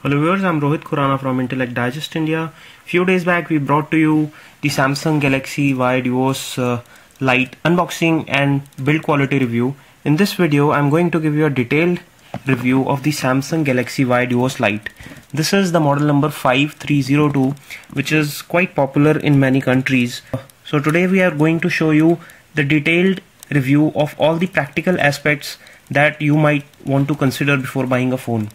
Hello viewers, I'm Rohit Khurana from Intellect Digest India. Few days back we brought to you the Samsung Galaxy Y Duos Lite unboxing and build quality review. In this video I'm going to give you a detailed review of the Samsung Galaxy Y Duos Lite. This is the model number 5302, which is quite popular in many countries. So today we are going to show you the detailed review of all the practical aspects that you might want to consider before buying a phone.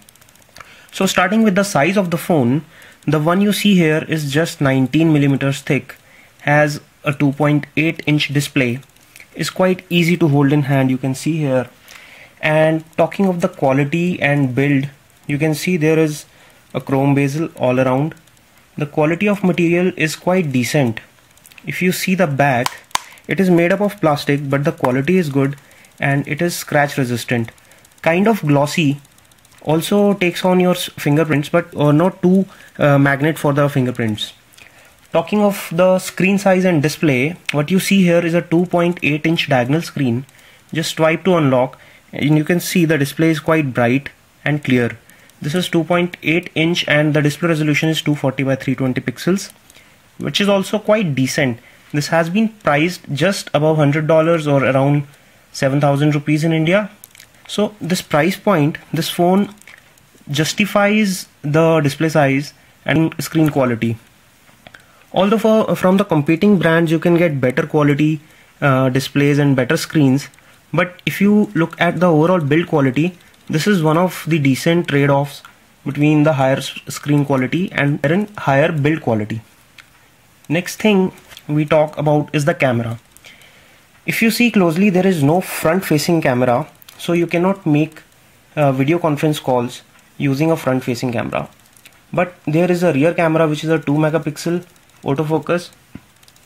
So starting with the size of the phone, the one you see here is just 19 millimeters thick, has a 2.8 inch display, is quite easy to hold in hand, you can see here. And talking of the quality and build, you can see there is a chrome bezel all around. The quality of material is quite decent. If you see the back, it is made up of plastic, but the quality is good and it is scratch resistant. Kind of glossy. Also takes on your fingerprints, but not too magnet for the fingerprints. Talking of the screen size and display, what you see here is a 2.8 inch diagonal screen. Just swipe to unlock and you can see the display is quite bright and clear. This is 2.8 inch and the display resolution is 240 by 320 pixels, which is also quite decent. This has been priced just above $100 or around 7,000 rupees in India. So this price point, this phone justifies the display size and screen quality. Although from the competing brands you can get better quality displays and better screens, but if you look at the overall build quality, this is one of the decent trade-offs between the higher screen quality and higher build quality. Next thing we talk about is the camera. If you see closely, there is no front-facing camera. So you cannot make video conference calls using a front facing camera. But there is a rear camera which is a 2 megapixel autofocus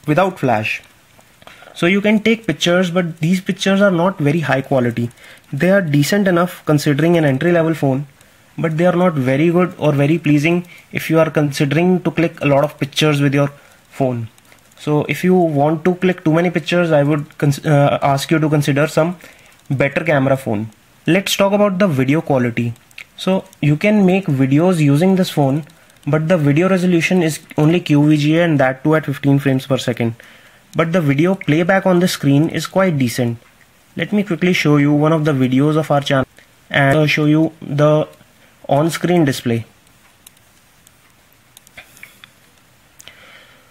without flash. So you can take pictures, but these pictures are not very high quality. They are decent enough considering an entry level phone, but they are not very good or very pleasing if you are considering to click a lot of pictures with your phone. So if you want to click too many pictures, I would ask you to consider some better camera phone. Let's talk about the video quality. So you can make videos using this phone, but the video resolution is only QVGA and that too at 15 frames per second. But the video playback on the screen is quite decent. Let me quickly show you one of the videos of our channel and show you the on-screen display.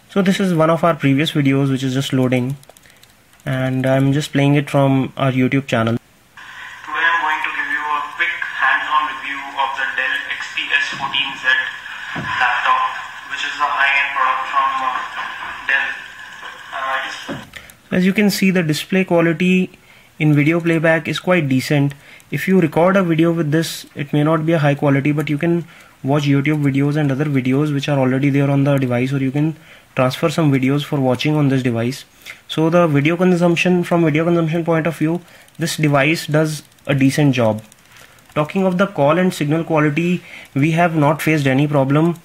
So this is one of our previous videos which is just loading, and I'm just playing it from our YouTube channel. Today I'm going to give you a quick hands-on review of the Dell XPS 14Z laptop, which is the high-end product from Dell. As you can see, the display quality in video playback is quite decent. If you record a video with this, it may not be a high quality, but you can watch YouTube videos and other videos which are already there on the device, or you can transfer some videos for watching on this device. So the video consumption, from video consumption point of view, this device does a decent job. Talking of the call and signal quality, we have not faced any problem.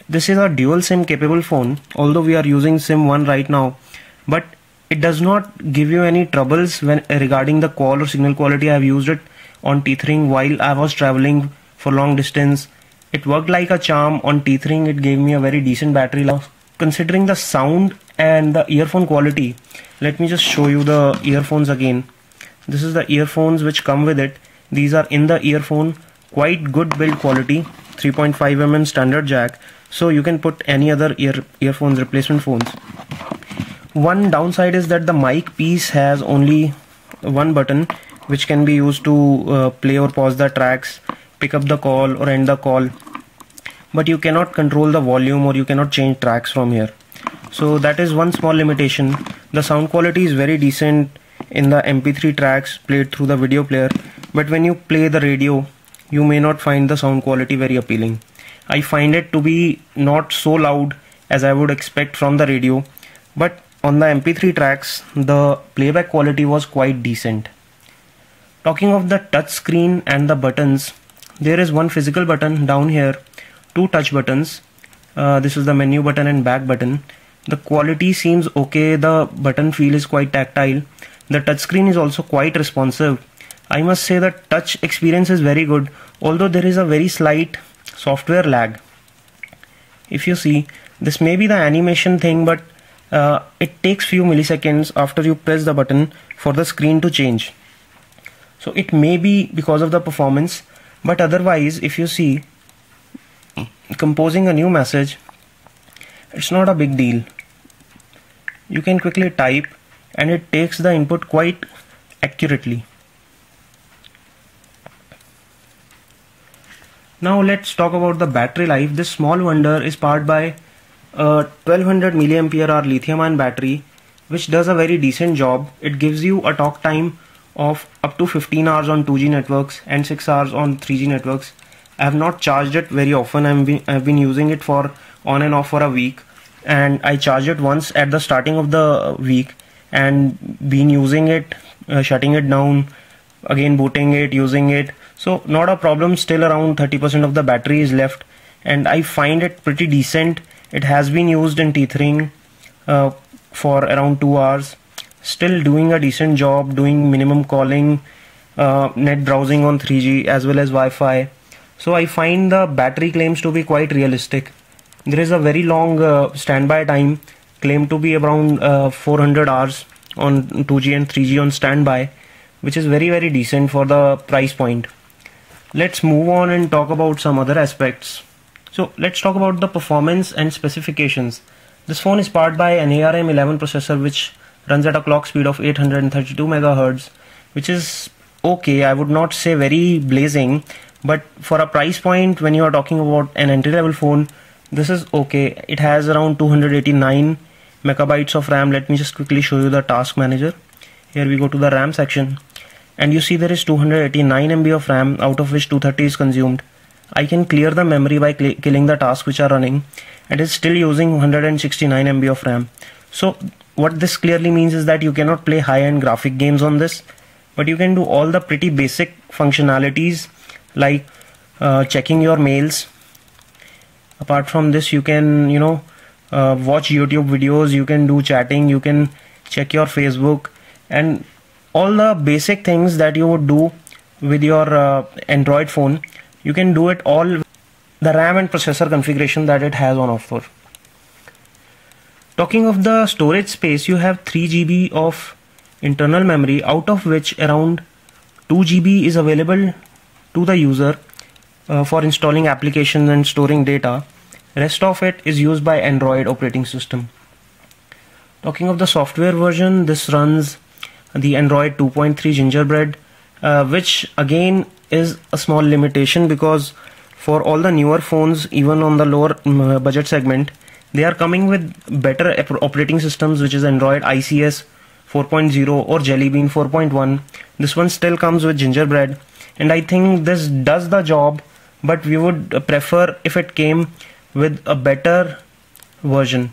This is a dual SIM capable phone, although we are using SIM 1 right now, but it does not give you any troubles when regarding the call or signal quality. I have used it on tethering while I was traveling for long distance. It worked like a charm. On tethering it gave me a very decent battery life. Considering the sound and the earphone quality, let me just show you the earphones again. This is the earphones which come with it. These are in the earphone, quite good build quality, 3.5mm standard jack, so you can put any other earphones, replacement phones. One downside is that the mic piece has only one button which can be used to play or pause the tracks, pick up the call or end the call, but you cannot control the volume or you cannot change tracks from here. So that is one small limitation. The sound quality is very decent in the MP3 tracks played through the video player, but when you play the radio, you may not find the sound quality very appealing. I find it to be not so loud as I would expect from the radio, but on the MP3 tracks, the playback quality was quite decent. Talking of the touch screen and the buttons, there is one physical button down here, two touch buttons. This is the menu button and back button. The quality seems okay. The button feel is quite tactile. The touchscreen is also quite responsive. I must say that touch experience is very good, although there is a very slight software lag. If you see, this may be the animation thing, but it takes few milliseconds after you press the button for the screen to change. So it may be because of the performance, but otherwise if you see, composing a new message, it's not a big deal. You can quickly type and it takes the input quite accurately. Now let's talk about the battery life. This small wonder is powered by a 1200 mAh lithium-ion battery, which does a very decent job. It gives you a talk time of up to 15 hours on 2G networks and 6 hours on 3G networks. I have not charged it very often. I've been using it for on and off for a week, and I charged it once at the starting of the week and been using it, shutting it down, again booting it, using it. So not a problem. Still around 30% of the battery is left, and I find it pretty decent. It has been used in tethering for around 2 hours. Still doing a decent job, doing minimum calling, net browsing on 3G as well as Wi-Fi. So I find the battery claims to be quite realistic. There is a very long standby time, claimed to be around 400 hours on 2G and 3G on standby, which is very decent for the price point. Let's move on and talk about some other aspects. So let's talk about the performance and specifications. This phone is powered by an ARM11 processor, which runs at a clock speed of 832 MHz, which is okay. I would not say very blazing, but for a price point, when you are talking about an entry-level phone, this is okay. It has around 289 megabytes of RAM. Let me just quickly show you the task manager. Here we go to the RAM section, and you see there is 289 MB of RAM, out of which 230 is consumed. I can clear the memory by killing the tasks which are running, and it's still using 169 MB of RAM. So what this clearly means is that you cannot play high-end graphic games on this, but you can do all the pretty basic functionalities like checking your mails. Apart from this, you can watch YouTube videos, you can do chatting, you can check your Facebook, and all the basic things that you would do with your Android phone, you can do it all with the RAM and processor configuration that it has on offer. Talking of the storage space, you have 3 GB of internal memory, out of which around 2 GB is available to the user for installing applications and storing data. Rest of it is used by Android operating system. Talking of the software version, this runs the Android 2.3 Gingerbread, which again is a small limitation, because for all the newer phones, even on the lower budget segment, they are coming with better operating systems, which is Android ICS 4.0 or Jelly Bean 4.1. This one still comes with Gingerbread, and I think this does the job, but we would prefer if it came with a better version.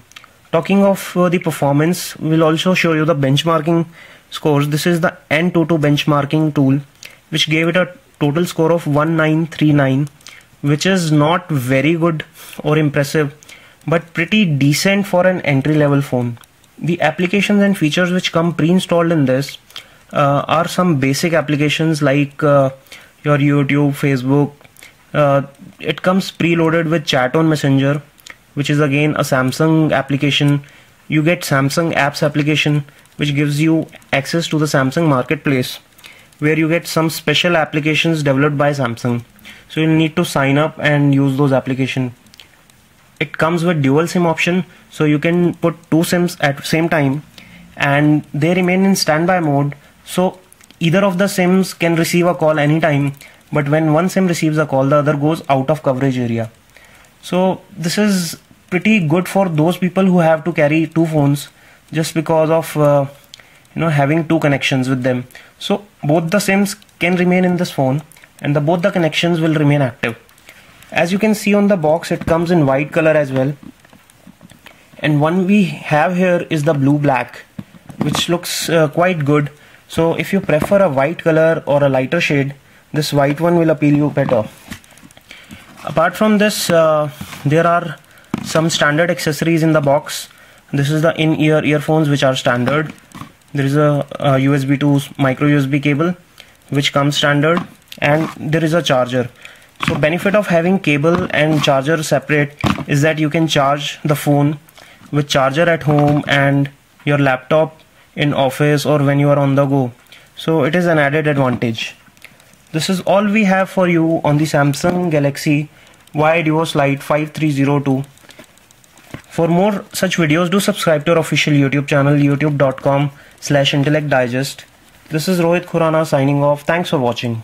Talking of the performance, we'll also show you the benchmarking scores. This is the Antutu benchmarking tool, which gave it a total score of 1939, which is not very good or impressive, but pretty decent for an entry-level phone. The applications and features which come pre-installed in this are some basic applications like your YouTube, Facebook. It comes preloaded with Chat on Messenger, which is again a Samsung application. You get Samsung Apps application, which gives you access to the Samsung marketplace, where you get some special applications developed by Samsung. So you need to sign up and use those applications. It comes with dual SIM option, so you can put 2 SIMs at the same time, and they remain in standby mode. So either of the SIMs can receive a call anytime, but when one SIM receives a call, the other goes out of coverage area. So this is pretty good for those people who have to carry 2 phones just because of having 2 connections with them. So both the SIMs can remain in this phone, and both the connections will remain active. As you can see on the box, it comes in white color as well, and one we have here is the blue black, which looks quite good. So if you prefer a white color or a lighter shade, this white one will appeal you better. Apart from this, there are some standard accessories in the box. This is the in-ear earphones, which are standard. There is a USB to micro USB cable, which comes standard, and there is a charger. So benefit of having cable and charger separate is that you can charge the phone with charger at home and your laptop in office or when you are on the go. So it is an added advantage. This is all we have for you on the Samsung Galaxy Y Duos Lite 5302. For more such videos, do subscribe to our official YouTube channel, youtube.com/intellectdigest. This is Rohit Khurana signing off. Thanks for watching.